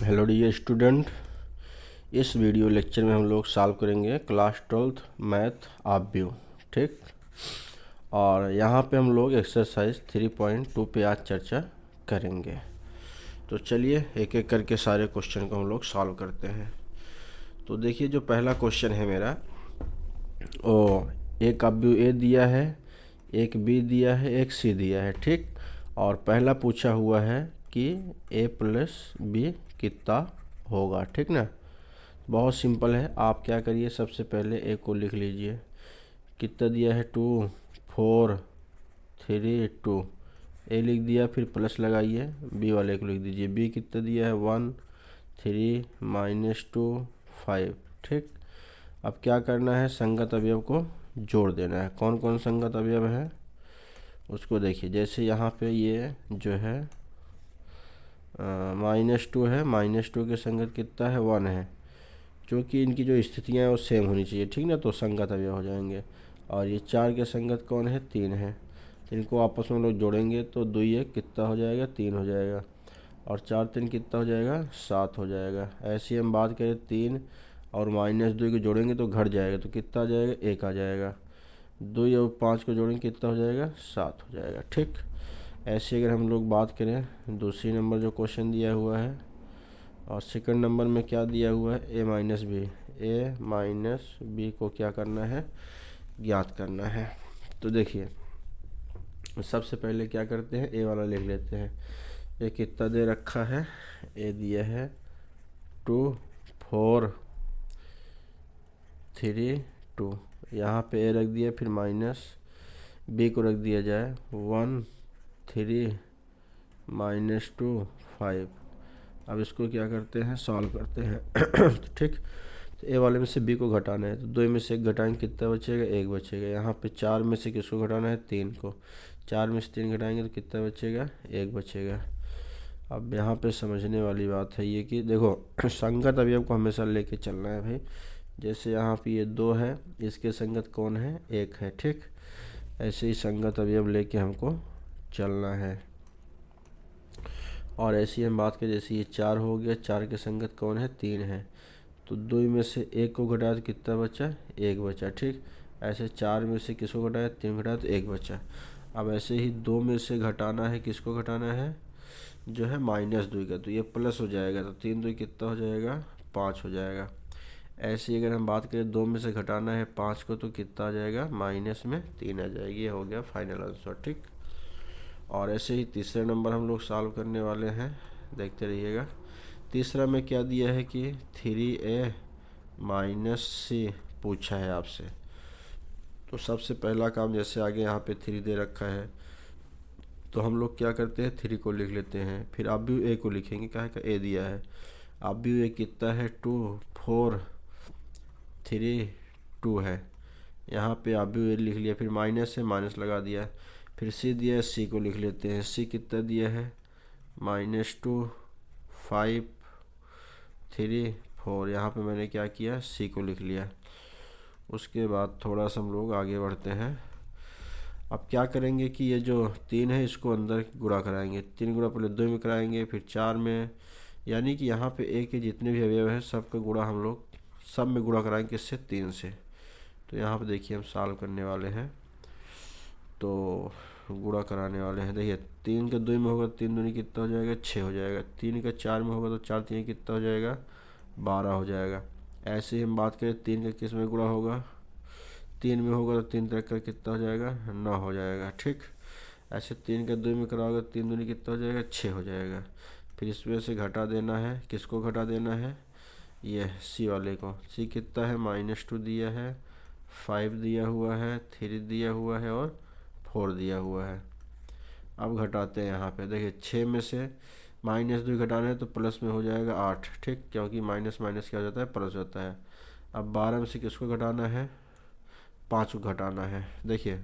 Hello dear student. इस video lecture में हम लोग सॉल्व करेंगे क्लास 12th मैथ आप व्यू। ठीक, और यहाँ पे हम लोग एक्सरसाइज 3.2 पे आज चर्चा करेंगे। तो चलिए एक एक करके सारे क्वेश्चन को हम लोग सॉल्व करते हैं। तो देखिए, जो पहला क्वेश्चन है मेरा, ओ एक आप व्यू ए दिया है, एक बी दिया है, एक सी दिया है। ठीक, और पहला पूछा हुआ है कि ए प्लस बी कितना होगा। ठीक ना, बहुत सिंपल है। आप क्या करिए, सबसे पहले ए को लिख लीजिए। कितना दिया है, 2 4 3 2। ए लिख दिया, फिर प्लस लगाइए, बी वाले को लिख दीजिए। बी कितना दिया है, 1 3 -2 5। ठीक, अब क्या करना है, संगत अवयव को जोड़ देना है। कौन कौन संगत अवयव है उसको देखिए। जैसे यहाँ पे ये जो है -2 है, -2 के संगत कितना है, 1 है। क्योंकि इनकी जो स्थितियाँ हैं वो सेम होनी चाहिए। ठीक ना, तो संगत अवयव हो जाएंगे। और ये 4 के संगत कौन है, 3 है। तो इनको आपस में लोग जोड़ेंगे तो 2 1 कितना हो जाएगा, 3 हो जाएगा। और 4 3 कितना हो जाएगा, 7 हो जाएगा। ऐसी हम बात करें, 3 और -2 को जोड़ेंगे तो घट जाएगा, तो कितना आ जाएगा, 1 आ जाएगा। 2 और 5 को जोड़ेंगे कितना हो जाएगा, 7 हो जाएगा। ठीक, ऐसे अगर हम लोग बात करें दूसरी नंबर जो क्वेश्चन दिया हुआ है, और सेकंड नंबर में क्या दिया हुआ है, ए माइनस बी को क्या करना है, ज्ञात करना है। तो देखिए, सबसे पहले क्या करते हैं, ए वाला लिख लेते हैं। ए कितना दे रखा है, ए दिया है 2 4 3 2। यहाँ पे ए रख दिया, फिर माइनस बी को रख दिया जाए 1 3 -2 5। अब इसको क्या करते हैं, सॉल्व करते हैं। ठीक, तो ए वाले में से बी को घटाना है, तो 2 में से 1 घटाएंगे, कितना बचेगा, 1 बचेगा। यहाँ पे 4 में से किसको घटाना है, 3 को। 4 में से 3 घटाएंगे तो कितना बचेगा, 1 बचेगा। अब यहाँ पे समझने वाली बात है ये कि देखो, संगत अवयव को हमेशा लेके चलना है भाई। जैसे यहाँ पे ये 2 है, इसके संगत कौन है, 1 है। ठीक, ऐसे ही संगत अवयव लेके हमको चलना है। और ऐसी हम बात करें, जैसे ये 4 हो गया, 4 के संगत कौन है, 3 है। तो 2 में से 1 को घटाया तो कितना बचा, 1 बचा। ठीक, ऐसे 4 में से किसको घटाया, 3 घटाया तो 1 बचा। अब ऐसे ही 2 में से घटाना है, किसको घटाना है, जो है -2 का, तो ये प्लस हो जाएगा, तो 3 2 कितना हो जाएगा, 5 हो जाएगा। ऐसे ही अगर हम बात करें 2 में से घटाना है 5 को, तो कितना आ जाएगा, माइनस में 3 आ जाएगी। ये हो गया फाइनल आंसर। ठीक, और ऐसे ही तीसरे नंबर हम लोग सॉल्व करने वाले हैं, देखते रहिएगा। तीसरा में क्या दिया है कि 3a -c पूछा है आपसे। तो सबसे पहला काम, जैसे आगे यहाँ पे 3 दे रखा है, तो हम लोग क्या करते हैं, 3 को लिख लेते हैं। फिर आप भी a को लिखेंगे, क्या है का a दिया है। आप भी a कितना है, 2 4 3 2 है। यहाँ पे आप भी a लिख लिया, फिर माइनस है, माइनस लगा दिया। फिर c दिया है, c को लिख लेते हैं। c कितना दिया है, -2 5 3 4। यहाँ पे मैंने क्या किया, c को लिख लिया। उसके बाद थोड़ा सा हम लोग आगे बढ़ते हैं। अब क्या करेंगे कि ये जो 3 है इसको अंदर गुणा कराएंगे। 3 गुणा पहले 2 में कराएंगे, फिर 4 में, यानी कि यहाँ पे a के जितने भी अवयव हैं सबका गुणा हम लोग सब में गुणा कराएंगे, किससे, 3 से। तो यहाँ पे देखिए हम सॉल्व करने वाले हैं, तो गुणा कराने वाले हैं। देखिए 3 का 2 में होगा, 3 दूनी कितना हो जाएगा, 6 हो जाएगा। 3 का 4 में होगा तो 4 3 कितना हो जाएगा, 12 हो जाएगा। ऐसे ही हम बात करें 3 का किस में गुणा होगा, 3 में होगा तो 3 तरह का कितना हो जाएगा, 9 हो जाएगा। ठीक, ऐसे 3 का 2 में कराओगे, 3 दूनी कितना हो जाएगा, 6 हो जाएगा। फिर इसमें से घटा देना है, किसको घटा देना है, ये सी वाले को। सी कितना है, -2 दिया है, 5 दिया हुआ है, 3 दिया हुआ है, और 4 दिया हुआ है। अब घटाते हैं यहाँ पे। देखिए 6 में से -2 घटाना है तो प्लस में हो जाएगा 8। ठीक, क्योंकि माइनस माइनस क्या हो जाता है, प्लस होता है। अब 12 में से किसको घटाना है, 5 को घटाना है। देखिए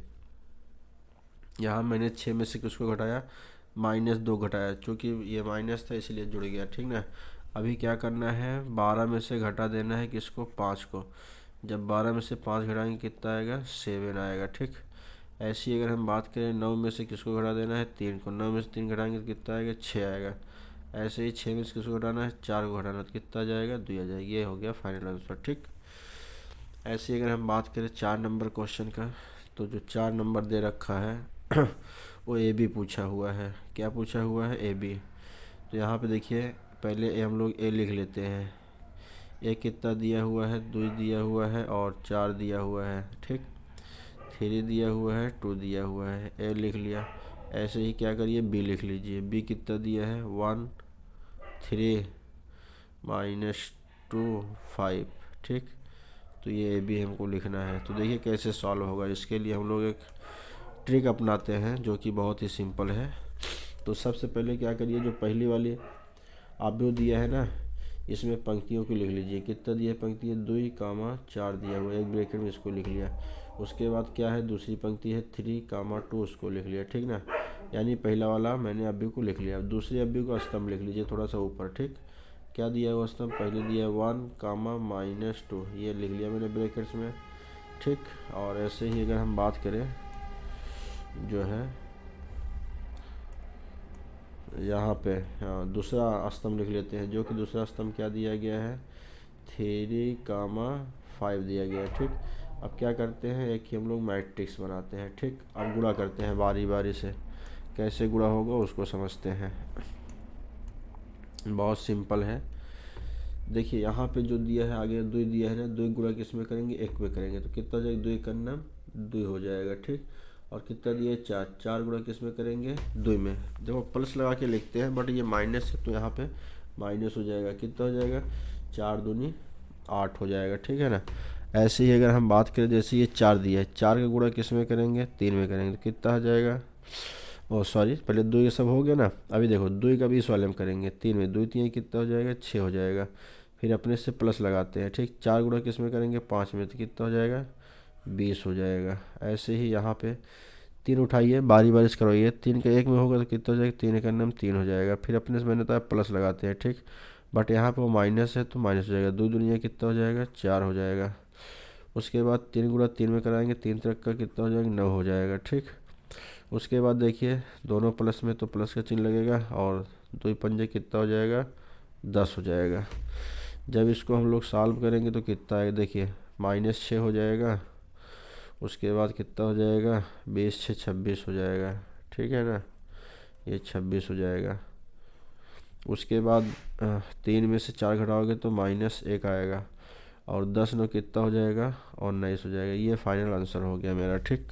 यहाँ मैंने 6 में से किसको घटाया, -2 घटाया, क्योंकि ये माइनस था इसलिए जुड़ गया। ठीक ना, अभी क्या करना है, 12 में से घटा देना है किसको, 5 को। जब 12 में से 5 घटाएंगे कितना आएगा, 7 आएगा। ठीक, ऐसी अगर हम बात करें 9 में से किसको घटा देना है, 3 को। 9 में से 3 घटाएंगे तो कितना आएगा, 6 आएगा। ऐसे ही 6 में से किसको घटाना है, 4 को घटाना, तो कितना आ जाएगा, 2 आ जाएगा। ये हो गया फाइनल आंसर। ठीक, ऐसे ही अगर हम बात करें 4 नंबर क्वेश्चन का, तो जो 4 नंबर दे रखा है वो ए बी पूछा हुआ है। क्या पूछा हुआ है, ए बी। तो यहाँ पे देखिए पहले हम लोग ए लिख लेते हैं। ए कितना दिया हुआ है, 2 दिया हुआ है और 4 दिया हुआ है। ठीक, 3 दिया हुआ है, 2 दिया हुआ है, ए लिख लिया। ऐसे ही क्या करिए, बी लिख लीजिए। बी कितना दिया है, 1 3 -2 5। ठीक, तो ये ए बी हमको लिखना है। तो देखिए कैसे सॉल्व होगा। इसके लिए हम लोग एक ट्रिक अपनाते हैं जो कि बहुत ही सिंपल है। तो सबसे पहले क्या करिए, जो पहली वाली अवयव दिया है ना, इसमें पंक्तियों को लिख लीजिए। कितना दिया है पंक्ति, 2 कामा 4 दिया हुआ है, एक ब्रैकेट में इसको लिख लिया। उसके बाद क्या है, दूसरी पंक्ति है 3 कामा 2, उसको लिख लिया। ठीक ना, यानी पहला वाला मैंने अवयव को लिख लिया। दूसरे अवयव को स्तंभ लिख लीजिए थोड़ा सा ऊपर। ठीक, क्या दिया है वो स्तंभ, पहले दिया है 1 कामा -2, ये लिख लिया मैंने ब्रैकेट्स में। ठीक, और ऐसे ही अगर हम बात करें जो है यहाँ पे दूसरा स्तंभ लिख लेते हैं, जो कि दूसरा स्तंभ क्या दिया गया है, 3 कामा 5 दिया गया है। ठीक, अब क्या करते हैं, एक ही हम लोग मैट्रिक्स बनाते हैं। ठीक, अब गुणा करते हैं बारी बारी से। कैसे गुणा होगा उसको समझते हैं, बहुत सिंपल है। देखिए यहाँ पे जो दिया है आगे 2 दिया है ना, 2 गुणा किस में करेंगे, 1 में करेंगे, तो कितना हो जाएगा, 2 का नाम 2 हो जाएगा। ठीक, और कितना दिया है, 4, 4 गुणा किस में करेंगे, 2 में। देखो प्लस लगा के लिखते हैं, बट ये माइनस है तो यहाँ पे माइनस हो जाएगा। कितना हो जाएगा, 4 दूनी 8 हो जाएगा। ठीक है ना। ऐसे ही अगर हम बात करें, जैसे ये 4 दिया है, 4 का गुणा किस में करेंगे, 3 में करेंगे, तो कितना हो जाएगा, ओ सॉरी पहले 2 ये सब हो गया ना। अभी देखो 2 का भी इस वाले में करेंगे, 3 में 2 3 कितना हो जाएगा, 6 हो जाएगा। फिर अपने से प्लस लगाते हैं। ठीक, 4 गुणा किस में करेंगे, 5 में, तो कितना हो जाएगा, 20 हो जाएगा। ऐसे ही यहाँ पे 3 उठाइए, बारी बारी से करवाइए। 3 का 1 में होगा तो कितना हो जाएगा, 3 का नाम 3 हो जाएगा। फिर अपने से मैंने बताया प्लस लगाते हैं। ठीक, बट यहाँ पे वो माइनस है तो माइनस हो जाएगा। 2 दुनिया कितना हो जाएगा, 4 हो जाएगा। उसके बाद 3 गुणा 3 में कराएंगे, 3 तक का कितना हो जाएगा, 9 हो जाएगा। ठीक, उसके बाद देखिए दोनों प्लस में तो प्लस का चिन्ह लगेगा, और 2 पंजे कितना हो जाएगा, 10 हो जाएगा। जब इसको हम लोग सॉल्व करेंगे तो कितना आएगा, देखिए -6 हो जाएगा। उसके बाद कितना हो जाएगा, 20 6 26 हो जाएगा। ठीक है ना, ये 26 हो जाएगा। उसके बाद 3 में से 4 घटाओगे तो -1 आएगा, और 10 9 कितना हो जाएगा, और 19 हो जाएगा। ये फाइनल आंसर हो गया मेरा। ठीक,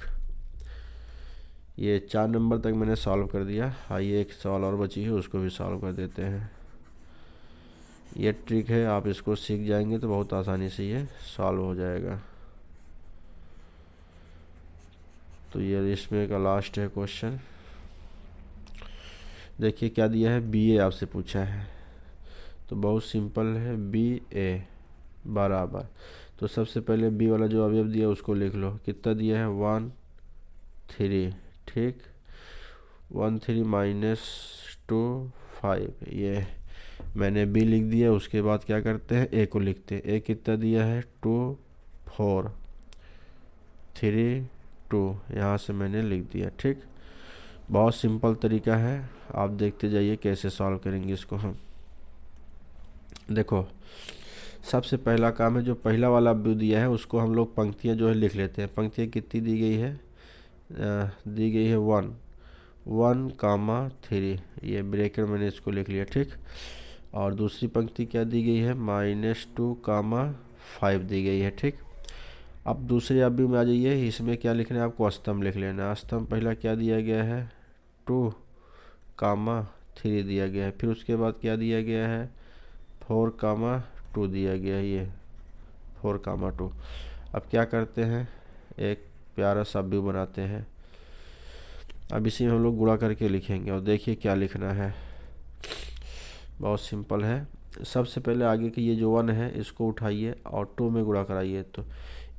ये 4 नंबर तक मैंने सॉल्व कर दिया। आइए एक सवाल और बची है, उसको भी सॉल्व कर देते हैं। ये ट्रिक है, आप इसको सीख जाएंगे तो बहुत आसानी से ये सॉल्व हो जाएगा। तो ये इसमें का लास्ट है क्वेश्चन। देखिए क्या दिया है, बी ए आपसे पूछा है, तो बहुत सिंपल है। बी ए बराबर, तो सबसे पहले बी वाला जो अवयव दिया उसको लिख लो। कितना दिया है, 1 3। ठीक, 1 3 -2 5, ये मैंने बी लिख दिया। उसके बाद क्या करते हैं, ए को लिखते हैं। ए कितना दिया है, 2 4 3 2, यहाँ से मैंने लिख दिया। ठीक, बहुत सिंपल तरीका है, आप देखते जाइए कैसे सॉल्व करेंगे इसको हम। देखो सबसे पहला काम है, जो पहला वाला अवयव दिया है उसको हम लोग पंक्तियाँ जो है लिख लेते हैं। पंक्तियाँ कितनी दी गई है, दी गई है 1 1 कामा 3, ये ब्रेकर मैंने इसको लिख लिया। ठीक, और दूसरी पंक्ति क्या दी गई है, -2 कामा 5 दी गई है। ठीक, अब दूसरे अवयव में आ जाइए, इसमें क्या लिखना है आपको, स्तंभ लिख लेना। स्तंभ पहला क्या दिया गया है, 2 कामा 3 दिया गया है। फिर उसके बाद क्या दिया गया है, 4 कामा 2 दिया गया है, ये 4 कामा 2। अब क्या करते हैं, एक प्यारा सा अवयव बनाते हैं। अब इसी में हम लोग गुणा करके लिखेंगे, और देखिए क्या लिखना है, बहुत सिंपल है। सबसे पहले आगे की ये जो 1 है इसको उठाइए और 2 में गुणा कराइए। तो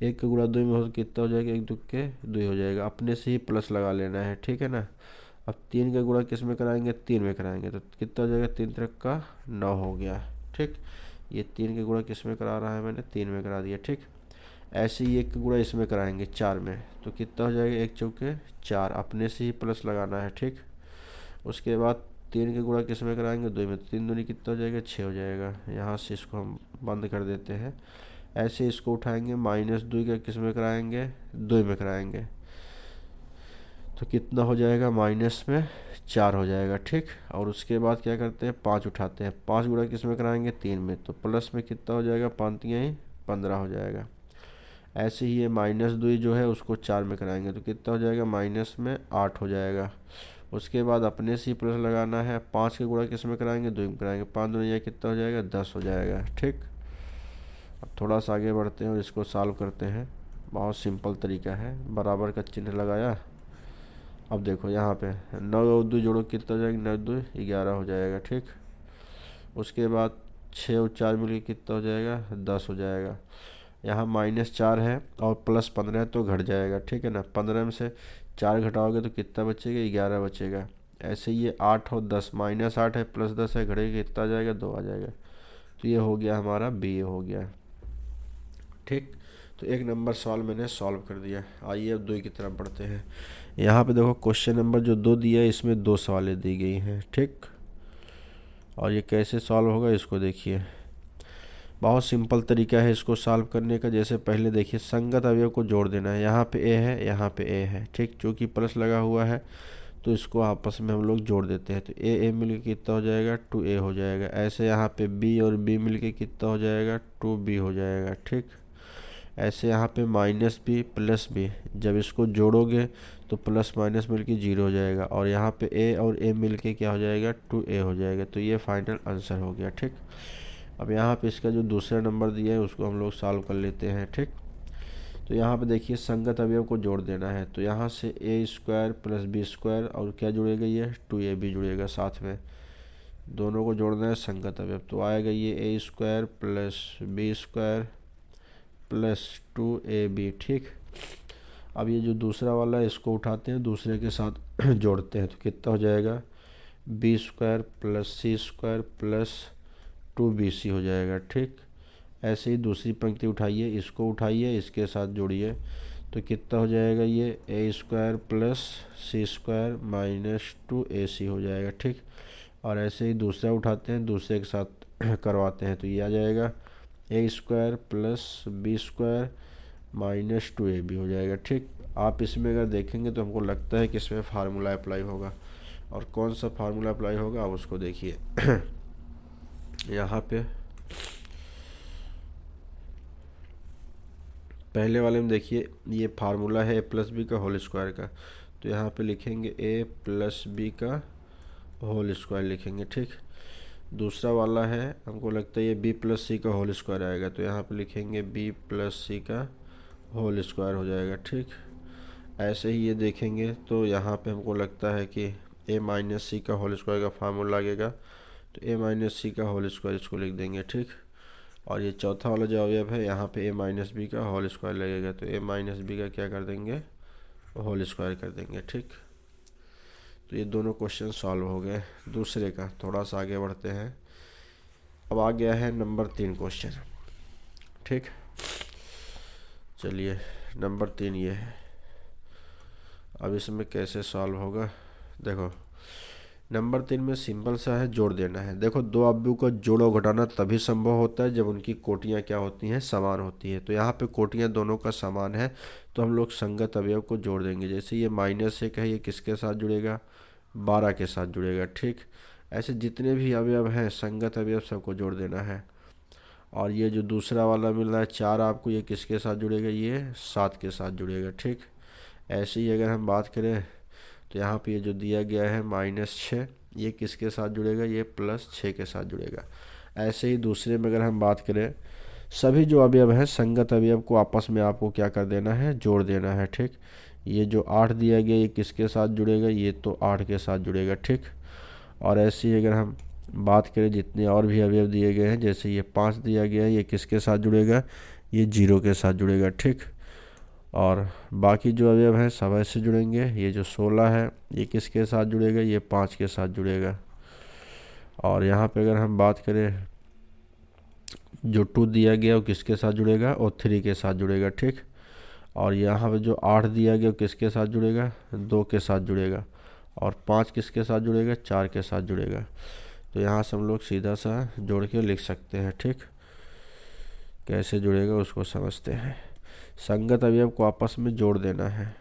1 का गुणा 2 में हो तो कितना हो जाएगा, 1 2 के 2 हो जाएगा। अपने से ही प्लस लगा लेना है। ठीक है ना। अब 3 का गुणा किस में कराएंगे, 3 में कराएंगे, तो कितना हो जाएगा, 3 3 का 9 हो गया। ठीक, ये 3 का गुणा किस में करा रहा है मैंने, 3 में करा दिया। ठीक, ऐसे ही 1 का गुणा इसमें कराएंगे 4 में, तो कितना हो जाएगा, 1 चौके 4, अपने से ही प्लस लगाना है। ठीक, उसके बाद 3 के गुणा किस में कराएंगे, 2 में, तो 3 दूनी कितना हो जाएगा, 6 हो जाएगा। यहाँ से इसको हम बंद कर देते हैं। ऐसे इसको उठाएंगे, -2 का किस में कराएंगे, 2 में कराएंगे, तो कितना हो जाएगा, -4 हो जाएगा। ठीक, और उसके बाद क्या करते हैं, 5 उठाते हैं, 5 गुणा किस में कराएंगे, 3 में, तो प्लस में कितना हो जाएगा, 5 ही 15 हो जाएगा। ऐसे ही ये -2 जो है उसको 4 में कराएंगे तो कितना हो जाएगा, -8 हो जाएगा। उसके बाद अपने से ही प्लस लगाना है, 5 के गुणा किस में कराएंगे, 2 में कराएंगे, 5 दूनी ये कितना हो जाएगा, 10 हो जाएगा। ठीक, अब थोड़ा सा आगे बढ़ते हैं और इसको सॉल्व करते हैं। बहुत सिंपल तरीका है, बराबर का चिन्ह लगाया। अब देखो यहाँ पे 9 और 2 जोड़ो कितना हो जाएगा, 9 2 11 हो जाएगा। ठीक, उसके बाद 6 और 4 मिलकर कितना हो जाएगा, 10 हो जाएगा। यहाँ -4 है और +15 है तो घट जाएगा। ठीक है ना, 15 में से 4 घटाओगे तो कितना बचेगा, 11 बचेगा। ऐसे ये 8 और 10, -8 है +10 है, घटेगा कितना आ जाएगा, 2 आ जाएगा। तो ये हो गया हमारा बी हो गया। ठीक, तो 1 नंबर सवाल मैंने सॉल्व कर दिया। आइए अब 2 की तरफ बढ़ते हैं। यहाँ पे देखो क्वेश्चन नंबर जो 2 दिया है इसमें 2 सवालें दी गई हैं। ठीक, और ये कैसे सॉल्व होगा इसको देखिए। बहुत सिंपल तरीका है इसको सॉल्व करने का। जैसे पहले देखिए, संगत अवयव को जोड़ देना है। यहाँ पे ए है, यहाँ पे ए है। ठीक, चूँकि प्लस लगा हुआ है तो इसको आपस में हम लोग जोड़ देते हैं, तो ए मिलके कितना हो जाएगा, 2a हो जाएगा। ऐसे यहाँ पे बी और बी मिलके कितना हो जाएगा, 2b हो जाएगा। ठीक, ऐसे यहाँ पे -b + b, जब इसको जोड़ोगे तो प्लस माइनस मिलके 0 हो जाएगा, और यहाँ पे a और a मिलके क्या हो जाएगा, 2a हो जाएगा। तो ये फाइनल आंसर हो गया। ठीक, अब यहाँ पे इसका जो दूसरा नंबर दिया है उसको हम लोग सॉल्व कर लेते हैं। ठीक, तो यहाँ पे देखिए संगत अवयव को जोड़ देना है, तो यहाँ से a² + b² और क्या जुड़ेगा, ये 2ab जुड़ेगा साथ में। दोनों को जोड़ना है संगत अवयव, तो आएगा ये a² + b² + 2ab। ठीक, अब ये जो दूसरा वाला है इसको उठाते हैं, दूसरे के साथ जोड़ते हैं, तो कितना हो जाएगा, b² + c² + 2bc हो जाएगा। ठीक, ऐसे ही दूसरी पंक्ति उठाइए, इसको उठाइए, इसके साथ जोड़िए, तो कितना हो जाएगा, ये a² + c² - 2ac हो जाएगा। ठीक, और ऐसे ही दूसरा उठाते हैं, दूसरे के साथ करवाते हैं, तो ये आ जाएगा a² + b² - 2ab हो जाएगा। ठीक, आप इसमें अगर देखेंगे तो हमको लगता है कि इसमें फार्मूला अप्लाई होगा, और कौन सा फार्मूला अप्लाई होगा आप उसको देखिए। यहाँ पे पहले वाले में देखिए, ये फार्मूला है a + b का होल स्क्वायर का, तो यहाँ पे लिखेंगे a + b का होल स्क्वायर लिखेंगे। ठीक, दूसरा वाला है, हमको लगता है ये b + c का होल स्क्वायर आएगा, तो यहाँ पे लिखेंगे b + c का होल स्क्वायर हो जाएगा। ठीक, ऐसे ही ये देखेंगे तो यहाँ पे हमको लगता है कि a - c का होल स्क्वायर का फार्मूला लगेगा, तो a - c का होल स्क्वायर इसको लिख देंगे। ठीक, और ये चौथा वाला जो अवयव है यहाँ पे a - b का होल स्क्वायर लगेगा, तो a - b का क्या कर देंगे, होल स्क्वायर कर देंगे। ठीक, तो ये दोनों क्वेश्चन सॉल्व हो गए। दूसरे का थोड़ा सा आगे बढ़ते हैं। अब आ गया है नंबर 3 क्वेश्चन। ठीक, चलिए नंबर 3 ये है। अब इसमें कैसे सॉल्व होगा, देखो नंबर 3 में सिंपल सा है, जोड़ देना है। देखो, दो अवयवों का जोड़ घटाना तभी संभव होता है जब उनकी कोटियाँ क्या होती हैं, समान होती है। तो यहाँ पे कोटियाँ दोनों का समान है, तो हम लोग संगत अवयव को जोड़ देंगे। जैसे ये -1 है, ये किसके साथ जुड़ेगा, 12 के साथ जुड़ेगा। ठीक, ऐसे जितने भी अवयव हैं संगत अवयव सबको जोड़ देना है। और ये जो दूसरा वाला मिल रहा है 4 आपको, ये किसके साथ जुड़ेगा, ये 7 के साथ जुड़ेगा। ठीक, ऐसे ही अगर हम बात करें तो यहाँ पे ये जो दिया गया है -6, ये किसके साथ जुड़ेगा, ये +6 के साथ जुड़ेगा। ऐसे ही दूसरे में अगर हम बात करें, सभी जो अवयव हैं संगत अवयव को आपस में आपको क्या कर देना है, जोड़ देना है। ठीक, ये जो 8 दिया गया ये किसके साथ जुड़ेगा, ये तो 8 के साथ जुड़ेगा। ठीक, और ऐसे ही अगर हम बात करें जितने और भी अवयव दिए गए हैं, जैसे ये 5 दिया गया है, ये किसके साथ जुड़ेगा, ये 0 के साथ जुड़ेगा। ठीक, और बाकी जो अवयव हैं सब ऐसे जुड़ेंगे। ये जो 16 है ये किसके साथ जुड़ेगा, ये 5 के साथ जुड़ेगा। और यहाँ पे अगर हम बात करें, जो 2 दिया गया वो किसके साथ जुड़ेगा, और 3 के साथ जुड़ेगा। ठीक, और यहाँ पे जो 8 दिया गया वो किसके साथ जुड़ेगा, 2 के साथ जुड़ेगा। और 5 किसके साथ जुड़ेगा, 4 के साथ जुड़ेगा। तो यहाँ से हम लोग सीधा सा जोड़ के लिख सकते हैं। ठीक, कैसे जुड़ेगा उसको समझते हैं। संगत अवयव को आपस में जोड़ देना है।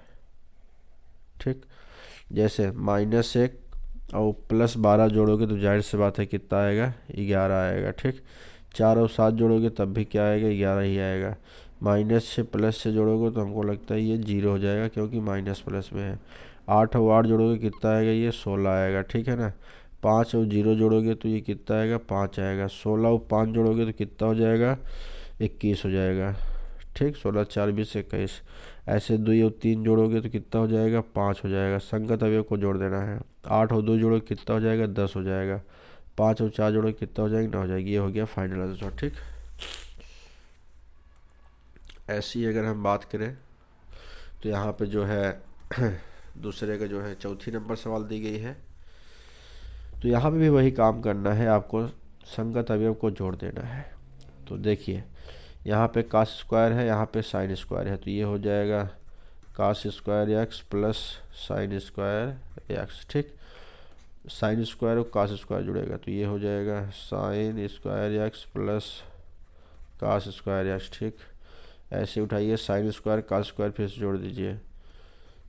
ठीक, जैसे -1 और +12 जोड़ोगे तो जाहिर सी बात है कितना आएगा, 11 आएगा। ठीक, 4 और 7 जोड़ोगे तब भी क्या आएगा, 11 ही आएगा। माइनस से प्लस से जोड़ोगे तो हमको लगता है ये 0 हो जाएगा, क्योंकि माइनस प्लस में है। 8 और 8 जोड़ोगे कितना आएगा, ये 16 आएगा। ठीक है ना। 5 और 0 जोड़ोगे तो ये कितना आएगा, 5 आएगा। 16 और 5 जोड़ोगे तो कितना हो जाएगा, 21 हो जाएगा। ठीक, 16 4 20 21। ऐसे 2 और 3 जोड़ोगे तो कितना हो जाएगा, 5 हो जाएगा। संगत अवयव को जोड़ देना है। 8 और 2 जोड़ोगे कितना हो जाएगा, 10 हो जाएगा। 5 और 4 जोड़ोगे कितना हो जाएगा, 9 हो जाएगी। ये हो गया फाइनल आंसर। ठीक, ऐसी अगर हम बात करें तो यहाँ पे जो है दूसरे का जो है चौथी नंबर सवाल दी गई है। तो यहाँ पे भी वही काम करना है, आपको संगत अवयव को जोड़ देना है। तो देखिए यहाँ पे कास स्क्वायर है, यहाँ पे साइन स्क्वायर है, तो ये हो जाएगा cos square x plus sin square x. ठीक, साइन स्क्वायर और कास स्क्वायर जुड़ेगा तो ये हो जाएगा sin square x plus cos square x. ठीक, ऐसे उठाइए साइन स्क्वायर कास स्क्वायर फिर से जोड़ दीजिए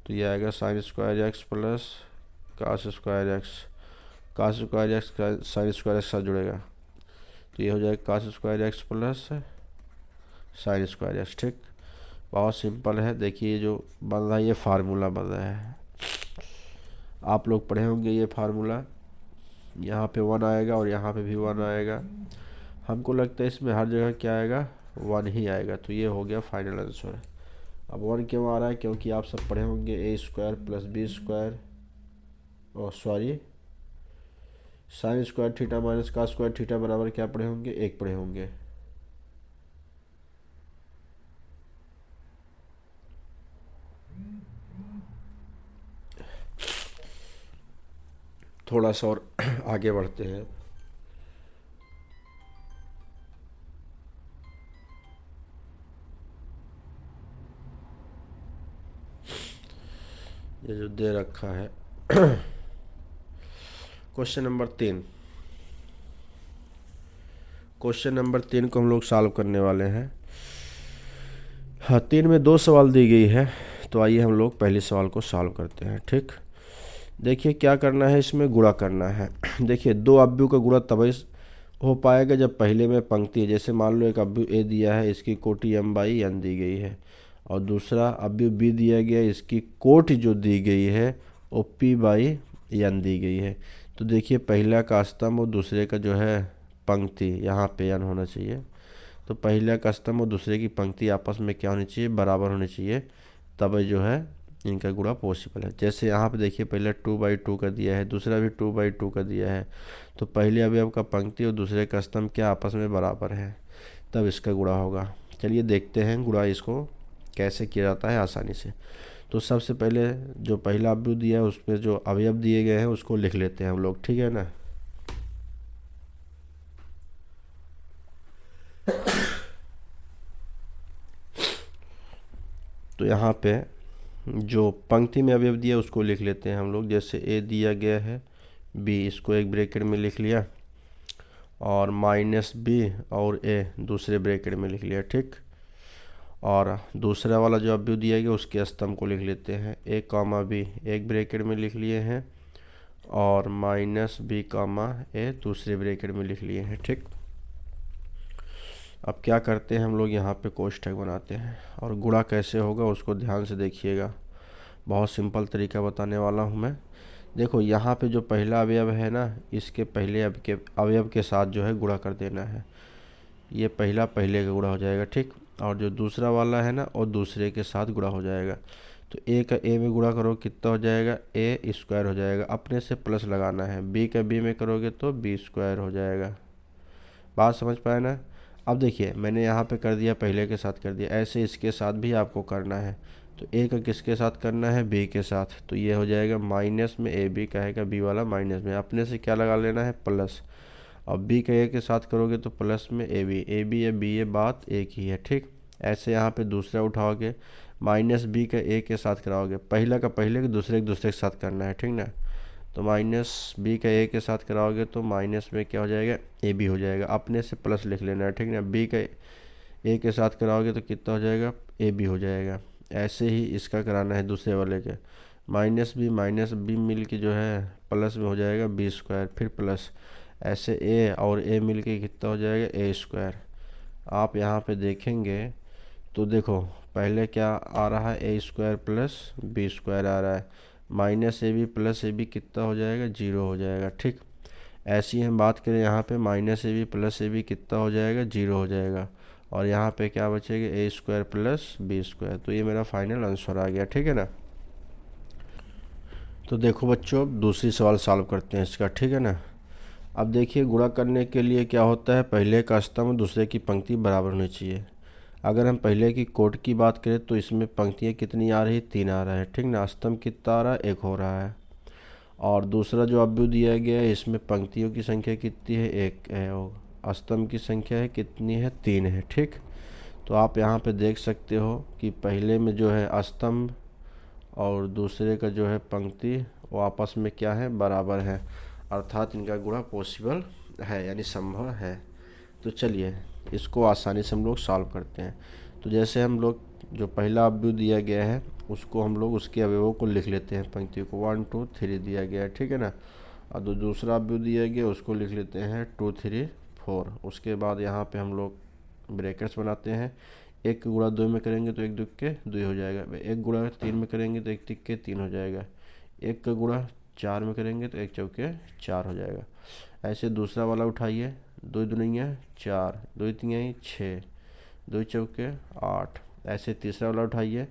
तो ये आएगा sin square x plus cos square x. Cos square x sin square x साथ जुड़ेगा तो ये हो जाएगा cos square x plus sin square x. ठीक, बहुत सिंपल है। देखिए जो बन रहा है ये फार्मूला बन रहा है, आप लोग पढ़े होंगे ये फार्मूला। यहाँ पे 1 आएगा और यहाँ पे भी 1 आएगा। हमको लगता है इसमें हर जगह क्या आएगा, 1 ही आएगा। तो ये हो गया फाइनल आंसर। अब 1 क्यों आ रहा है, क्योंकि आप सब पढ़े होंगे ए स्क्वायर प्लस बी स्क्वायर, और sorry sine square theta minus का स्क्वायर थीटा बराबर क्या पढ़े होंगे, 1 पढ़े होंगे। थोड़ा सा और आगे बढ़ते हैं। ये जो दे रखा है क्वेश्चन नंबर 3, क्वेश्चन नंबर 3 को हम लोग सॉल्व करने वाले हैं। हाँ, 3 में 2 सवाल दी गई है, तो आइए हम लोग पहले सवाल को सॉल्व करते हैं। ठीक, देखिए क्या करना है, इसमें गुणा करना है। देखिए 2 अवयव का गुणा तभी हो पाएगा जब पहले में पंक्ति है। जैसे मान लो एक अवयव ए दिया है, इसकी कोटि m/n दी गई है, और दूसरा अवयव बी दिया गया, इसकी कोटि जो दी गई है वो p/n दी गई है। तो देखिए पहला का स्तंभ और दूसरे का जो है पंक्ति, यहाँ पे n होना चाहिए। तो पहला का स्तंभ और दूसरे की पंक्ति आपस में क्या होनी चाहिए, बराबर होनी चाहिए, तब जो है इनका गुणा पॉसिबल है। जैसे यहाँ पे देखिए पहले 2/2 का दिया है, दूसरा भी 2/2 का दिया है, तो पहले अवयव का पंक्ति और दूसरे का स्तंभ क्या आपस में बराबर है, तब इसका गुणा होगा। चलिए देखते हैं गुणा इसको कैसे किया जाता है आसानी से। तो सबसे पहले जो पहला अवयव दिया है उसमें जो अवयव दिए गए हैं उसको लिख लेते हैं हम लोग, ठीक है ना। तो यहाँ पे जो पंक्ति में अवयव दिया उसको लिख लेते हैं हम लोग। जैसे ए दिया गया है, बी इसको एक ब्रैकेट में लिख लिया, और -b और ए दूसरे ब्रैकेट में लिख लिया। ठीक, और दूसरा वाला जो अवयव दिया गया उसके स्तंभ को लिख लेते हैं। a, b एक ब्रैकेट में लिख लिए हैं, और -b, a दूसरे ब्रैकेट में लिख लिए हैं। ठीक, अब क्या करते हैं हम लोग, यहाँ पे कोष्ठक बनाते हैं, और गुणा कैसे होगा उसको ध्यान से देखिएगा। बहुत सिंपल तरीका बताने वाला हूँ मैं। देखो यहाँ पे जो पहला अवयव है ना, इसके पहले अवयव के साथ जो है गुणा कर देना है। ये पहला पहले का गुणा हो जाएगा। ठीक, और जो दूसरा वाला है ना, और दूसरे के साथ गुणा हो जाएगा। तो ए का ए में गुणा करो कितना हो जाएगा, ए स्क्वायर हो जाएगा, अपने से प्लस लगाना है। बी का बी में करोगे तो बी स्क्वायर हो जाएगा। बात समझ पाए ना। अब देखिए मैंने यहाँ पे कर दिया, पहले के साथ कर दिया, ऐसे इसके साथ भी आपको करना है। तो ए का किसके साथ करना है, बी के साथ। तो ये हो जाएगा माइनस में ए बी कहेगा, बी वाला माइनस में, अपने से क्या लगा लेना है, प्लस। और बी का ए के साथ करोगे तो प्लस में ए बी या बी, ये बात एक ही है। ठीक, ऐसे यहाँ पे दूसरा उठाओगे, -b का ए के साथ कराओगे, पहला का पहले के दूसरे के साथ करना है। ठीक ना। तो माइनस बी का ए के साथ कराओगे तो माइनस में क्या हो जाएगा, ए बी हो जाएगा। अपने से प्लस लिख लेना है, ठीक ना। बी का ए के साथ कराओगे तो कितना हो जाएगा, ए बी हो जाएगा। ऐसे ही इसका कराना है दूसरे वाले के, माइनस बी मिल के जो है प्लस में हो जाएगा बी स्क्वायर, फिर प्लस, ऐसे ए और ए मिल के कितना हो जाएगा, ए स्क्वायर। आप यहाँ पे देखेंगे तो देखो पहले क्या आ रहा है, a square plus b square आ रहा है, minus a b plus a b कितना हो जाएगा, 0 हो जाएगा, ठीक। ऐसी हम बात करें यहाँ पे minus a b plus a b कितना हो जाएगा, 0 हो जाएगा। और यहाँ पे क्या बचेगा, ए स्क्वायर प्लस बी स्क्वायर। तो ये मेरा फाइनल आंसर आ गया, ठीक है ना। तो देखो बच्चों अब दूसरी सवाल सॉल्व करते हैं इसका, ठीक है ना। अब देखिए गुणा करने के लिए क्या होता है, पहले का स्तंभ दूसरे की पंक्ति बराबर होनी चाहिए। अगर हम पहले की कोट की बात करें तो इसमें पंक्तियाँ कितनी आ रही, 3 आ रहा है, ठीक ना। स्तंभ कितना आ रहा है, 1 हो रहा है। और दूसरा जो अवयव दिया गया है इसमें पंक्तियों की संख्या कितनी है, 1 है, और स्तंभ की संख्या है कितनी है, 3 है, ठीक। तो आप यहाँ पे देख सकते हो कि पहले में जो है स्तंभ और दूसरे का जो है पंक्ति वो आपस में क्या है, बराबर है, अर्थात इनका गुणा पॉसिबल है, यानी संभव है। तो चलिए इसको आसानी से हम लोग सॉल्व करते हैं। तो जैसे हम लोग जो पहला अवयव दिया गया है उसको हम लोग उसके अवयवों को लिख लेते हैं, पंक्ति को 1 2 3 दिया गया है, ठीक है ना। और जो दूसरा अवयव दिया गया उसको लिख लेते हैं 2 3 4। उसके बाद यहाँ पे हम लोग ब्रैकेट्स बनाते हैं, 1 गुणा 2 में करेंगे तो 1 2 के 2 हो जाएगा, 1 गुणा 3 में करेंगे तो 1 3 के 3 हो जाएगा, 1 का गुणा 4 में करेंगे तो 1 चौके 4 हो जाएगा। ऐसे दूसरा वाला उठाइए, 2 दूनिया 4, 2 तिहाई 6, 2 चौके 8। ऐसे तीसरा वाला उठाइए,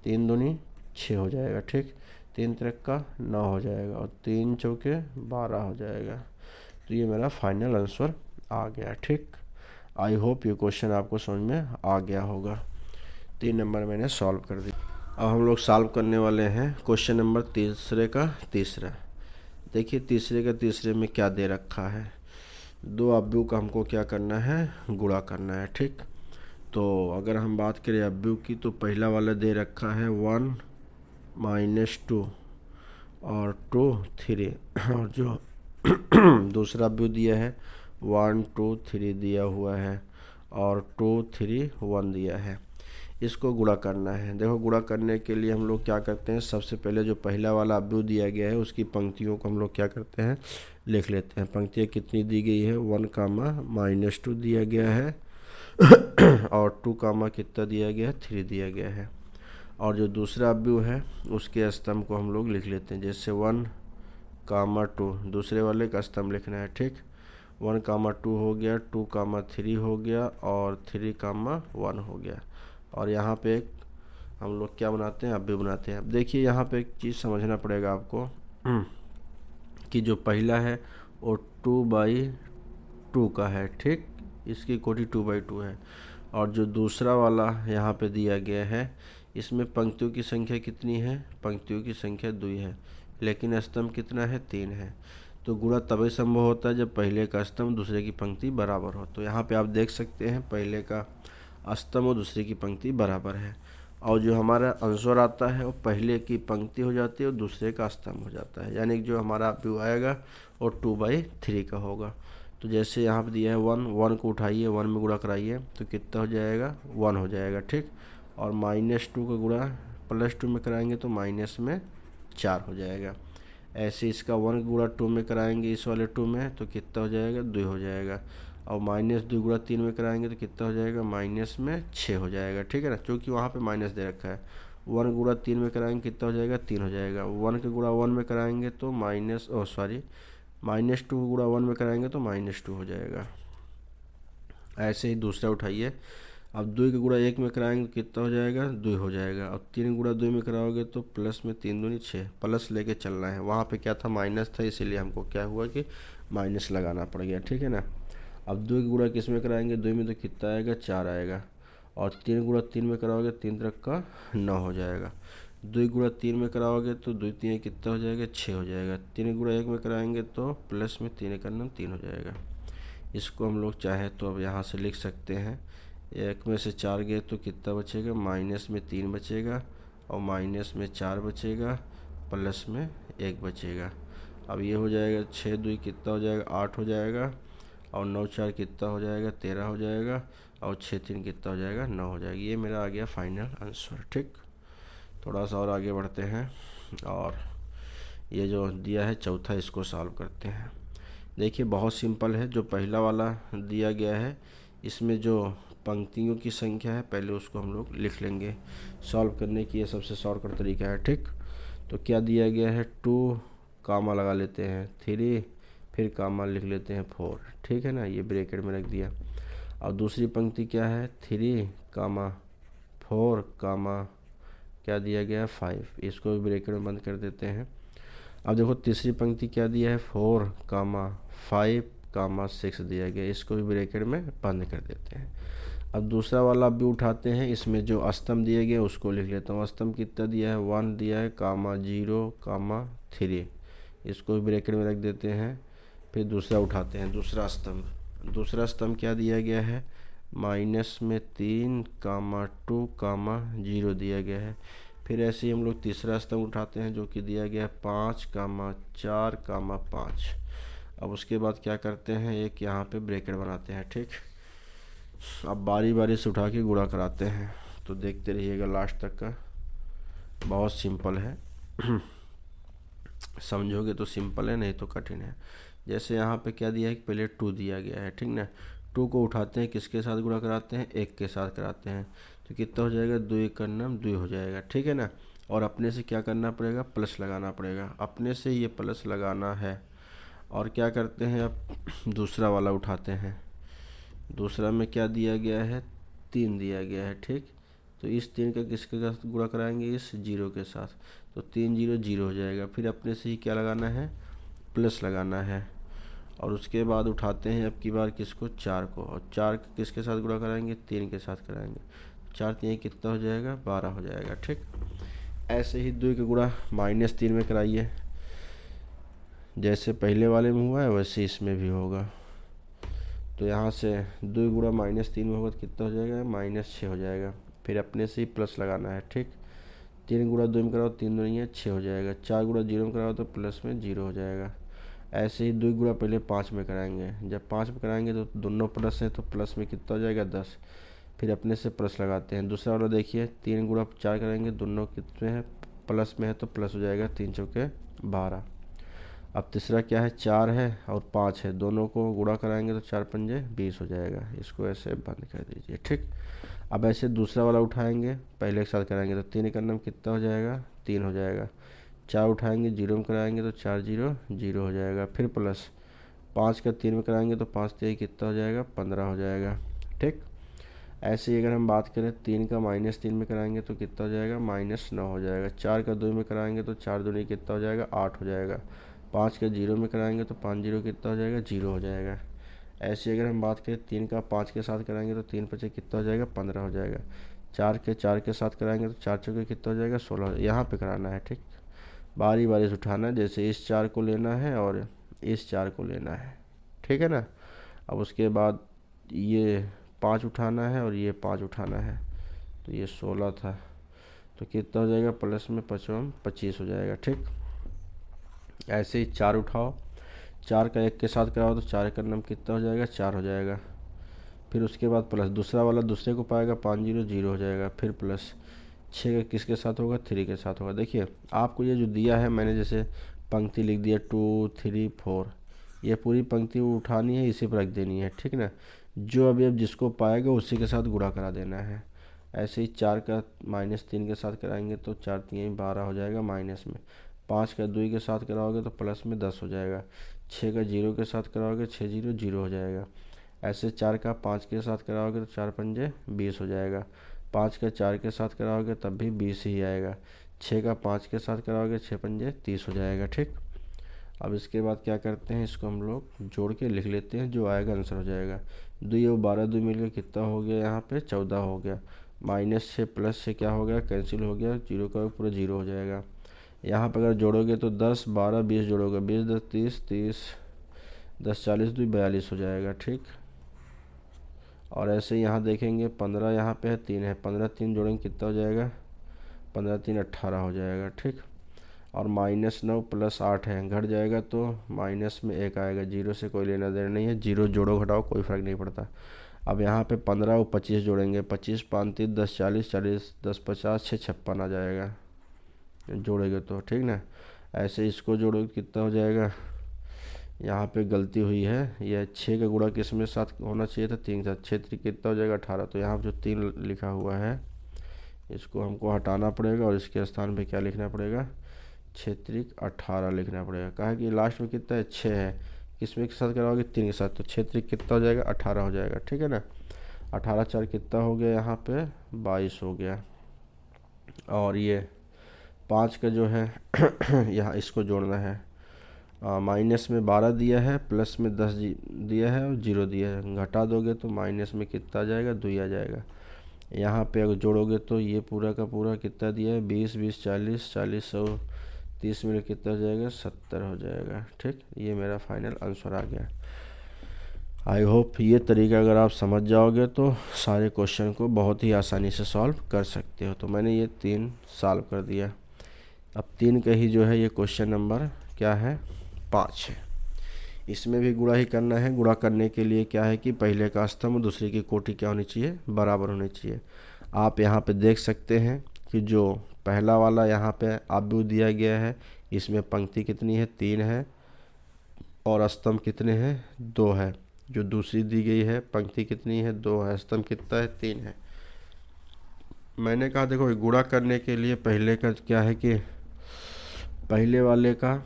3 दूनी 6 हो जाएगा, ठीक। 3 तिरक का 9 हो जाएगा और 3 चौके 12 हो जाएगा। तो ये मेरा फाइनल आंसर आ गया, ठीक। आई होप ये क्वेश्चन आपको समझ में आ गया होगा। 3 नंबर मैंने सॉल्व कर दिया। अब हम लोग सॉल्व करने वाले हैं क्वेश्चन नंबर तीसरे का तीसरा। देखिए तीसरे का तीसरे में क्या दे रखा है, 2 अवयव का हमको क्या करना है, गुणा करना है, ठीक। तो अगर हम बात करें अवयव की तो पहला वाला दे रखा है 1 -2 और 2 3, और जो दूसरा अवयव दिया है 1 2 3 दिया हुआ है और 2 3 1 दिया है। इसको गुणा करना है। देखो गुणा करने के लिए हम लोग क्या करते हैं, सबसे पहले जो पहला वाला अवयव दिया गया है उसकी पंक्तियों को हम लोग क्या करते हैं, लिख लेते हैं। पंक्तियाँ कितनी दी गई है, 1 कामा -2 दिया गया है और 2 कामा कितना दिया गया है, 3 दिया गया है। और जो दूसरा अवयव है उसके स्तंभ को हम लोग लिख लेते हैं, जैसे 1 कामा 2 दूसरे वाले का स्तंभ लिखना है, ठीक। 1 कामा 2 हो गया, 2 कामा 3 हो गया और 3 कामा 1 हो गया। और यहाँ पे एक हम लोग क्या बनाते हैं, अवयव बनाते हैं। अब देखिए यहाँ पे एक चीज़ समझना पड़ेगा आपको कि जो पहला है वो 2/2 का है, ठीक। इसकी कोटि 2/2 है। और जो दूसरा वाला यहाँ पे दिया गया है इसमें पंक्तियों की संख्या कितनी है, पंक्तियों की संख्या 2 है, लेकिन स्तंभ कितना है, 3 है। तो गुणा तभी संभव होता है जब पहले का स्तंभ दूसरे की पंक्ति बराबर हो। तो यहाँ पे आप देख सकते हैं पहले का स्तंभ और दूसरे की पंक्ति बराबर है, और जो हमारा आंसर आता है वो पहले की पंक्ति हो जाती है और दूसरे का स्तंभ हो जाता है, यानी कि जो हमारा अवयव आएगा वो 2/3 का होगा। तो जैसे यहाँ पे दिया है 1 को उठाइए, 1 में गुणा कराइए तो कितना हो जाएगा, 1 हो जाएगा, ठीक। और -2 का गुणा +2 में कराएंगे तो -4 हो जाएगा। ऐसे इसका 1 गुणा 2 में कराएंगे इस वाले 2 में तो कितना हो जाएगा, 2 हो जाएगा। और -2 गुणा 3 में कराएंगे तो कितना हो जाएगा, -6 हो जाएगा, ठीक है ना, क्योंकि वहाँ पे माइनस दे रखा है। 1 गुणा 3 में कराएंगे कितना हो जाएगा, 3 हो जाएगा। 1 के गुणा 1 में कराएंगे तो -2 गुणा 1 में कराएंगे तो -2 हो जाएगा। ऐसे ही दूसरा उठाइए, अब 2 के गुणा 1 में कराएंगे तो कितना हो जाएगा, 2 हो जाएगा। अब 3 गुणा 2 में कराओगे तो प्लस में 3 दूनी 6, प्लस लेके चलना है। वहाँ पे क्या था, माइनस था, इसीलिए हमको क्या हुआ कि माइनस लगाना पड़ गया, ठीक है ना। अब 2 गुणा किस में कराएंगे, 2 में तो कितना आएगा, 4 आएगा। और 3 गुणा 3 में कराओगे 3 तक का 9 हो जाएगा। 2 गुणा 3 में कराओगे तो 2 3 कितना हो जाएगा, 6 हो जाएगा। 3 गुणा 1 में कराएंगे तो प्लस में 3 करना 3 हो जाएगा। इसको हम लोग चाहे तो अब यहाँ से लिख सकते हैं, 1 में से 4 गए तो कितना बचेगा, माइनस में 3 बचेगा और माइनस में 4 बचेगा, प्लस में 1 बचेगा। अब ये हो जाएगा 6 दूई कितना हो जाएगा 8 हो जाएगा, और 9 4 कितना हो जाएगा 13 हो जाएगा, और 6 3 कितना हो जाएगा 9 हो जाएगा। ये मेरा आ गया फाइनल आंसर। ठीक, थोड़ा सा और आगे बढ़ते हैं और ये जो दिया है चौथा, इसको सॉल्व करते हैं। देखिए बहुत सिंपल है। जो पहला वाला दिया गया है इसमें जो पंक्तियों की संख्या है पहले उसको हम लोग लिख लेंगे। सॉल्व करने की ये सबसे शॉर्टकट तरीका है। ठीक, तो क्या दिया गया है 2 कामा लगा लेते हैं 3, फिर कामा लिख लेते हैं 4। ठीक है ना, ये ब्रैकेट में रख दिया। और दूसरी पंक्ति क्या है 3 कामा 4 कामा क्या दिया गया है 5, इसको भी ब्रैकेट में बंद कर देते हैं। अब देखो तीसरी पंक्ति क्या दिया है 4 कामा 5 कामा 6 दिया गया, इसको भी ब्रैकेट में बंद कर देते हैं। अब दूसरा वाला अब भी उठाते हैं, इसमें जो स्तंभ दिए गए उसको लिख लेता हूँ। स्तंभ कितना दिया है 1 दिया है कामा 0 कामा 3, इसको भी ब्रैकेट में रख देते हैं। फिर दूसरा उठाते हैं, दूसरा स्तंभ। दूसरा स्तंभ क्या दिया गया है -3 कामा 2 कामा 0 दिया गया है। फिर ऐसे ही हम लोग तीसरा स्तंभ उठाते हैं जो कि दिया गया है 5 कामा 4 कामा 5। अब उसके बाद क्या करते हैं एक यहाँ पे ब्रैकेट बनाते हैं। ठीक, अब बारी बारी से उठा के गुणा कराते हैं, तो देखते रहिएगा लास्ट तक का। बहुत सिंपल है समझोगे तो सिंपल है, नहीं तो कठिन है। जैसे यहाँ पे क्या दिया है कि पहले 2 दिया गया है, ठीक ना। 2 को उठाते हैं, किसके साथ गुणा कराते हैं 1 के साथ कराते हैं, तो कितना हो जाएगा 2 1 करना 2 हो जाएगा। ठीक है ना, और अपने से क्या करना पड़ेगा प्लस लगाना पड़ेगा, अपने से ये प्लस लगाना है। और क्या करते हैं अब दूसरा वाला उठाते हैं। दूसरा में क्या दिया गया है 3 दिया गया है। ठीक, तो इस 3 का किसके साथ गुणा कराएंगे इस 0 के साथ, तो 3 0 0 हो जाएगा। फिर अपने से ही क्या लगाना है प्लस लगाना है। और उसके बाद उठाते हैं अब की बार किसको 4 को, और 4 किसके साथ गुणा कराएंगे 3 के साथ कराएंगे, 4 3 कितना हो जाएगा 12 हो जाएगा। ठीक, ऐसे ही 2 के गुणा -3 में कराइए, जैसे पहले वाले में हुआ है वैसे इसमें भी होगा। तो यहाँ से 2 गुणा -3 में होगा तो कितना हो जाएगा -6 हो जाएगा। फिर अपने से ही प्लस लगाना है। ठीक, 3 गुणा 2 में कराओ 3 2 नहीं है 6 हो जाएगा। 4 गुणा 0 में कराओ तो प्लस में 0 हो जाएगा। ऐसे ही 2 गुणा पहले 5 में कराएंगे, जब 5 में कराएंगे तो दोनों प्लस है तो प्लस में कितना हो जाएगा 10, फिर अपने से प्लस लगाते हैं। दूसरा वाला देखिए 3 गुणा 4 करेंगे, दोनों कितने हैं प्लस में है तो प्लस हो जाएगा, 3 चौके 12। अब तीसरा क्या है 4 है और 5 है, दोनों को गुणा कराएंगे तो 4 पंजे 20 हो जाएगा, इसको ऐसे बंद कर दीजिए। ठीक, अब ऐसे दूसरा वाला उठाएंगे, पहले के साथ कराएंगे तो 3 करना में कितना हो जाएगा 3 हो जाएगा। 4 उठाएंगे 0 में कराएंगे तो 4 0 0 हो जाएगा, फिर प्लस 5 का 3 में कराएंगे तो 5 3 कितना हो जाएगा 15 हो जाएगा। ठीक, ऐसे ही अगर हम बात करें 3 का -3 में कराएंगे तो कितना हो जाएगा -9 हो जाएगा। 4 का 2 में कराएंगे तो 4 दूनी कितना हो जाएगा 8 हो जाएगा। 5 का 0 में कराएंगे तो 5 0 कितना हो जाएगा 0 हो जाएगा। ऐसे अगर हम बात करें 3 का 5 के साथ कराएंगे तो 3 5 कितना हो जाएगा 15 हो जाएगा। 4 के साथ कराएंगे तो 4 चौके कितना हो जाएगा 16। यहाँ पे कराना है। ठीक, बारी बारी से उठाना है, जैसे इस 4 को लेना है और इस 4 को लेना है। ठीक है ना, अब उसके बाद ये 5 उठाना है और ये 5 उठाना है, तो ये 16 था तो कितना हो जाएगा प्लस में 5 25 हो जाएगा। ठीक, ऐसे ही 4 उठाओ, 4 का 1 के साथ कराओ तो 4 का नंबर कितना हो जाएगा 4 हो जाएगा। फिर उसके बाद प्लस दूसरा वाला दूसरे को पाएगा 5 0 0 हो जाएगा, फिर प्लस 6 का किसके साथ होगा 3 के साथ होगा। देखिए आपको ये जो दिया है मैंने जैसे पंक्ति लिख दिया 2 3 4, ये पूरी पंक्ति उठानी है इसी पर रख देनी है। ठीक ना, जो अभी अब जिसको पाएगा उसी के साथ गुणा करा देना है। ऐसे ही 4 का -3 के साथ कराएंगे तो 4 3 12 हो जाएगा माइनस में। 5 का 2 के साथ कराओगे तो प्लस में 10 हो जाएगा। 6 का 0 के साथ कराओगे 6 0 0 हो जाएगा। ऐसे 4 का 5 के साथ कराओगे तो 4 पंजे 20 हो जाएगा। 5 का 4 के साथ कराओगे तब भी 20 ही आएगा। 6 का 5 के साथ कराओगे 6 पंजे 30 हो जाएगा। ठीक, अब इसके बाद क्या करते हैं इसको हम लोग जोड़ के लिख लेते हैं, जो आएगा आंसर हो जाएगा। 2 और 12 2 मिलकर कितना हो गया यहाँ पे 14 हो गया। माइनस से प्लस से क्या हो गया कैंसिल हो गया, 0 का पूरा 0 हो जाएगा। यहाँ पर अगर जोड़ोगे तो 10 12 20 जोड़ोगे 20 10 30 30 10 40 2 42 हो जाएगा। ठीक, और ऐसे ही यहाँ देखेंगे 15 यहाँ पे है 3 है, 15 3 जोड़ेंगे कितना हो जाएगा 15 3 18 हो जाएगा। ठीक, और -9 + 8 है, घट जाएगा तो माइनस में 1 आएगा। 0 से कोई लेना देना नहीं है, 0 जोड़ो घटाओ कोई फ़र्क नहीं पड़ता। अब यहाँ पे 15 और 25 जोड़ेंगे, 25 5 3 10 40, 40 10 50 6 56 आ जाएगा जोड़ेंगे तो, ठीक ना। ऐसे इसको जोड़ो कितना हो जाएगा, यहाँ पे गलती हुई है, यह 6 का गुणा किस में साथ होना चाहिए था, 3 के साथ। 6 3 कितना हो जाएगा 18। तो यहाँ जो 3 लिखा हुआ है इसको हमको हटाना पड़ेगा और इसके स्थान पे क्या लिखना पड़ेगा, 6 3 18 लिखना पड़ेगा। कहा कि लास्ट में कितना है 6 है, किसमें के साथ कराओगे 3 के साथ, तो 6 3 कितना हो जाएगा 18 हो जाएगा, ठीक है ना। 18 4 कितना हो गया, यहाँ पे 22 हो गया। और ये 5 का जो है यहाँ इसको जोड़ना है, माइनस में 12 दिया है, प्लस में 10 दिया है और 0 दिया है, घटा दोगे तो माइनस में कितना आ जाएगा 2 आ जाएगा। यहाँ पे अगर जोड़ोगे तो ये पूरा का पूरा कितना दिया है 20 20 40 40 100 30 मिनट कितना हो जाएगा 70 हो जाएगा, ठीक। ये मेरा फाइनल आंसर आ गया। आई होप ये तरीका अगर आप समझ जाओगे तो सारे क्वेश्चन को बहुत ही आसानी से सॉल्व कर सकते हो। तो मैंने ये 3 सॉल्व कर दिया। अब 3 का ही जो है ये क्वेश्चन नंबर क्या है 5 है। इसमें भी गुणा ही करना है। गुणा करने के लिए क्या है कि पहले का स्तंभ दूसरे की कोटि क्या होनी चाहिए, बराबर होनी चाहिए। आप यहाँ पे देख सकते हैं कि जो पहला वाला यहाँ पे अव्यव दिया गया है, इसमें पंक्ति कितनी है 3 है और स्तंभ कितने हैं 2 है। जो दूसरी दी गई है पंक्ति कितनी है 2 है, स्तंभ कितना है 3 है। मैंने कहा देखो गुणा करने के लिए पहले का क्या है कि पहले वाले का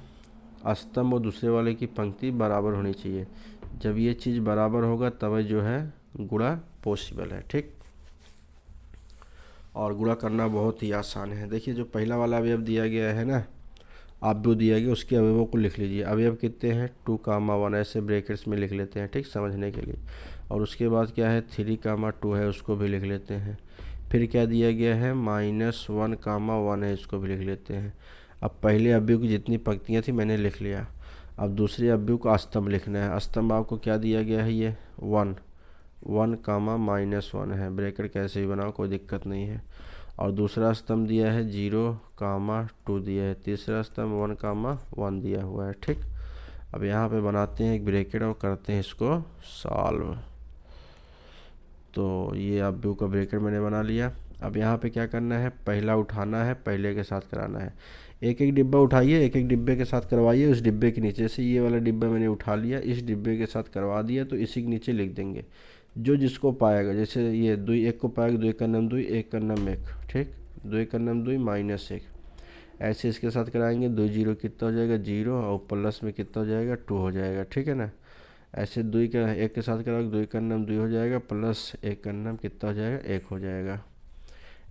स्तंभ और दूसरे वाले की पंक्ति बराबर होनी चाहिए। जब ये चीज़ बराबर होगा तब जो है गुणा पॉसिबल है, ठीक। और गुणा करना बहुत ही आसान है। देखिए जो पहला वाला अवयव दिया गया है ना, अवयव दिया गया, उसके अवयवों को लिख लीजिए। अवयव कितने हैं 2, 1 ऐसे ब्रैकेट्स में लिख लेते हैं, ठीक, समझने के लिए। और उसके बाद क्या है 3, 2 है, उसको भी लिख लेते हैं। फिर क्या दिया गया है -1, 1 है, इसको भी लिख लेते हैं। अब पहले अवयव की जितनी पंक्तियाँ थी मैंने लिख लिया। अब दूसरे अवयव को स्तंभ लिखना है। स्तंभ आपको क्या दिया गया है, ये 1, 1, -1 है, ब्रैकेट कैसे भी बनाओ कोई दिक्कत नहीं है। और दूसरा स्तंभ दिया है 0, 2 दिया है। तीसरा स्तंभ 1, 1 दिया हुआ है, ठीक। अब यहाँ पे बनाते हैं एक ब्रैकेट और करते हैं इसको सॉल्व। तो ये अवयव का ब्रैकेट मैंने बना लिया। अब यहाँ पे क्या करना है, पहला उठाना है, पहले के साथ कराना है। एक एक डिब्बा उठाइए, एक एक डिब्बे के साथ करवाइए। उस डिब्बे के नीचे से ये वाला डिब्बा मैंने उठा लिया, इस डिब्बे के साथ करवा दिया, तो इसी के नीचे लिख देंगे जो जिसको पाएगा। जैसे ये 2 1 को पाएगा, 2 का नाम 2, 1 का नाम 1, ठीक, 2 का नाम 2 -1। ऐसे इसके साथ कराएंगे, 2 0 कितना हो जाएगा 0 और प्लस में कितना हो जाएगा 2 हो जाएगा, ठीक है ना। ऐसे 2 का 1 के साथ कराओगे, 2 का नाम 2 हो जाएगा, प्लस 1 का नाम कितना हो जाएगा 1 हो जाएगा।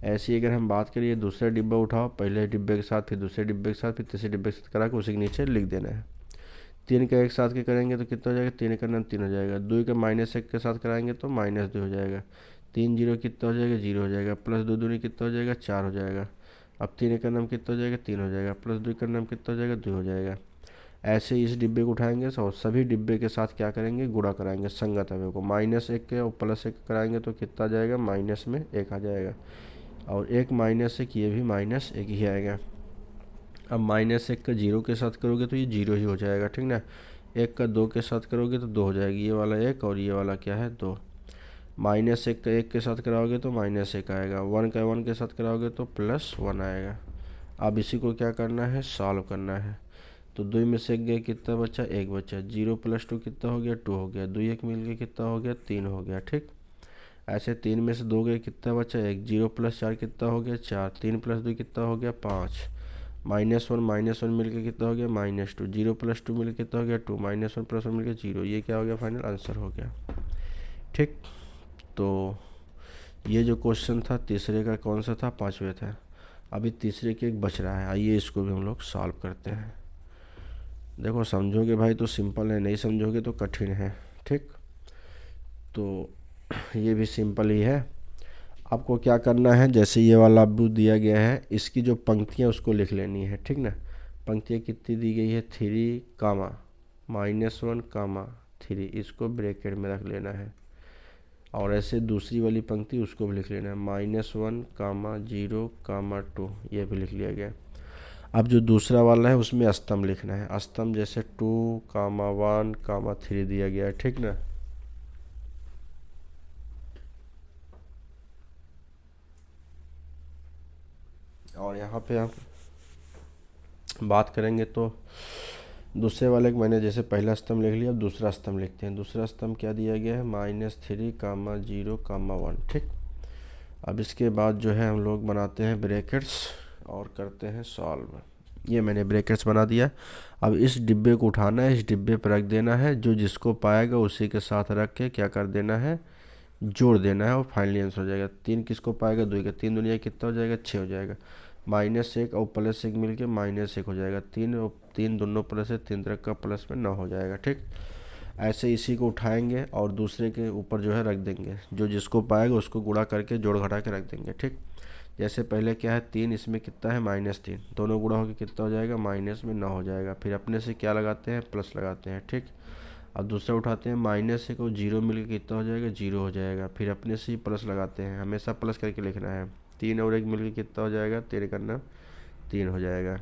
ऐसे ही अगर हम बात करिए दूसरा डिब्बा उठाओ, पहले डिब्बे के साथ, फिर दूसरे डिब्बे के साथ, फिर तीसरे डिब्बे के साथ करा के उसी के नीचे लिख देना है। 3 का एक साथ के करेंगे तो कितना हो जाएगा, 3 का नाम 3 हो जाएगा। 2 का -1 के साथ कराएंगे तो -2 हो जाएगा। 3 0 कितना हो जाएगा 0 हो जाएगा, प्लस 2 दूनी कितना हो जाएगा 4 हो जाएगा। अब 3 का नाम कितना हो जाएगा 3 हो जाएगा, प्लस 2 का नाम कितना हो जाएगा 2 हो जाएगा। ऐसे इस डिब्बे को उठाएंगे और सभी डिब्बे के साथ क्या करेंगे, गुणा कराएंगे संगत अवयव को। -1 के और +1 कराएंगे तो कितना आ जाएगा, माइनस में 1 आ जाएगा। और एक -1 ये भी -1 ही आएगा। अब -1 का 0 के साथ करोगे तो ये 0 ही हो जाएगा, ठीक ना। 1 का 2 के साथ करोगे तो 2 हो जाएगी, ये वाला 1 और ये वाला क्या है 2। -1 का 1 के साथ कराओगे तो -1 आएगा। 1 का 1 के साथ कराओगे तो +1 आएगा। अब इसी को क्या करना है, सॉल्व करना है। तो 2 में से 1 गए, कितना बचा 1 बचा। 0 + 2 कितना हो गया 2 हो गया। 2 1 मिल के कितना हो गया 3 हो गया, ठीक। ऐसे 3 में से 2 गए, कितना बचा 1। 0 + 4 कितना हो गया 4। 3 + 2 कितना हो गया 5। -1 मिलके कितना हो गया -2। 0 + 2 मिलके कितना हो गया 2। -1 + 1 मिलके 0। ये क्या हो गया, फाइनल आंसर हो गया, ठीक। तो ये जो क्वेश्चन था तीसरे का कौन सा था, 5वें था। अभी तीसरे के एक बच रहा है, आइए इसको भी हम लोग सॉल्व करते हैं। देखो समझोगे भाई तो सिंपल है, नहीं समझोगे तो कठिन है, ठीक। तो ये भी सिंपल ही है। आपको क्या करना है, जैसे ये वाला अवयव दिया गया है, इसकी जो पंक्तियाँ उसको लिख लेनी है, ठीक ना। पंक्तियाँ कितनी दी गई है 3, -1, 3, इसको ब्रैकेट में रख लेना है। और ऐसे दूसरी वाली पंक्ति उसको भी लिख लेना है, -1, 0, 2, ये भी लिख लिया गया। अब जो दूसरा वाला है उसमें स्तंभ लिखना है। स्तंभ जैसे 2, 1, 3 दिया गया है, ठीक ना। और यहाँ पे हम बात करेंगे तो दूसरे वाले को मैंने जैसे पहला स्तंभ लिख लिया, अब दूसरा स्तंभ लिखते हैं। दूसरा स्तंभ क्या दिया गया है, -3, 0, 1, ठीक। अब इसके बाद जो है हम लोग बनाते हैं ब्रैकेट्स और करते हैं सॉल्व। ये मैंने ब्रैकेट्स बना दिया। अब इस डिब्बे को उठाना है, इस डिब्बे पर रख देना है, जो जिसको पाएगा उसी के साथ रख के क्या कर देना है, जोड़ देना है और फाइनली आंसर हो जाएगा। 3 किसको पाएगा, 2 का 3 दुनिया कितना हो जाएगा, 6 हो जाएगा। -1 और +1 मिलके -1 हो जाएगा। 3 और 3 दोनों प्लस है, 3 तरह का प्लस में 9 हो जाएगा, ठीक। ऐसे इसी को उठाएंगे और दूसरे के ऊपर जो है रख देंगे, जो जिसको पाएगा उसको गुणा करके जोड़ घटा के रख देंगे, ठीक। जैसे पहले क्या है 3, इसमें कितना है -3, दोनों गुणा होकर कितना हो जाएगा, -9 हो जाएगा। फिर अपने से क्या लगाते हैं, प्लस लगाते हैं, ठीक। अब दूसरा उठाते हैं -1 और 0 मिलकर कितना हो जाएगा, 0 हो जाएगा। फिर अपने से ही प्लस लगाते हैं, हमेशा प्लस करके लिखना है। 3 और 1 मिलकर कितना हो जाएगा, 13 करना 3 हो जाएगा।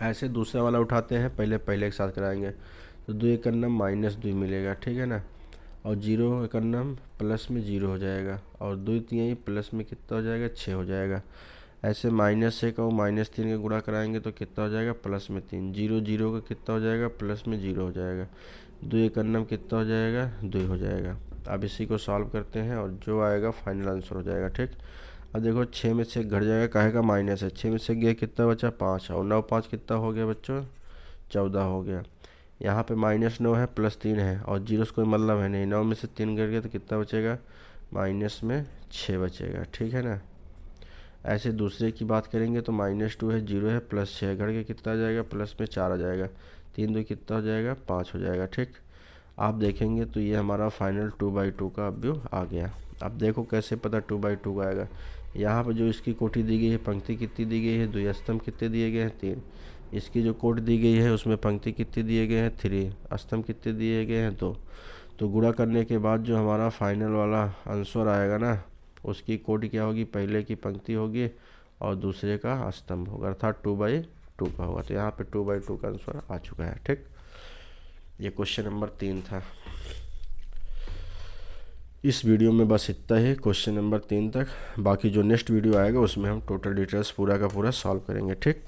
ऐसे दूसरा वाला उठाते हैं, पहले एक साथ कराएंगे तो 2 करना -2 मिलेगा, ठीक है ना। और 0 करना प्लस में 0 हो जाएगा और 2 3 प्लस में कितना हो जाएगा, 6 हो जाएगा। ऐसे -1 और -3 का गुणा कराएंगे तो कितना हो जाएगा, प्लस में 3। 0 0 का कितना हो जाएगा, प्लस में 0 हो जाएगा। 2 करना कितना हो जाएगा, 2 हो जाएगा। अब इसी को सॉल्व करते हैं और जो आएगा फाइनल आंसर हो जाएगा, ठीक। अब देखो 6 में से घट जाएगा, काहे का माइनस है, 6 में से गया कितना बचा, 5, और 9 5 कितना हो गया बच्चों, 14 हो गया। यहाँ पे -9 है, +3 है और 0 से कोई मतलब है नहीं। 9 में से 3 घट गया तो कितना बचेगा, -6 बचेगा, ठीक है ना। ऐसे दूसरे की बात करेंगे तो -2 है, 0 है, +6 घट के कितना आ जाएगा, प्लस में 4 आ जाएगा। 3 2 कितना हो जाएगा, 5 हो जाएगा, ठीक। आप देखेंगे तो ये हमारा फाइनल 2/2 का व्यू आ गया। अब देखो कैसे पता 2/2 का आएगा। यहाँ पर जो इसकी कोटि दी गई है, पंक्ति कितनी दी गई है, 2 स्तंभ कितने दिए गए हैं, 3। इसकी जो कोट दी गई है उसमें पंक्ति कितने दिए गए हैं, 3, स्तंभ कितने दिए गए हैं, 2। तो गुणा करने के बाद जो हमारा फाइनल वाला आंसर आएगा ना, उसकी कोटि क्या होगी, पहले की पंक्ति होगी और दूसरे का स्तंभ होगा, अर्थात 2/2 का होगा। तो यहाँ पे 2/2 का आंसर आ चुका है, ठीक। ये क्वेश्चन नंबर 3 था। इस वीडियो में बस इतना ही, क्वेश्चन नंबर 3 तक। बाकी जो नेक्स्ट वीडियो आएगा उसमें हम टोटल डिटेल्स पूरा का पूरा सॉल्व करेंगे, ठीक।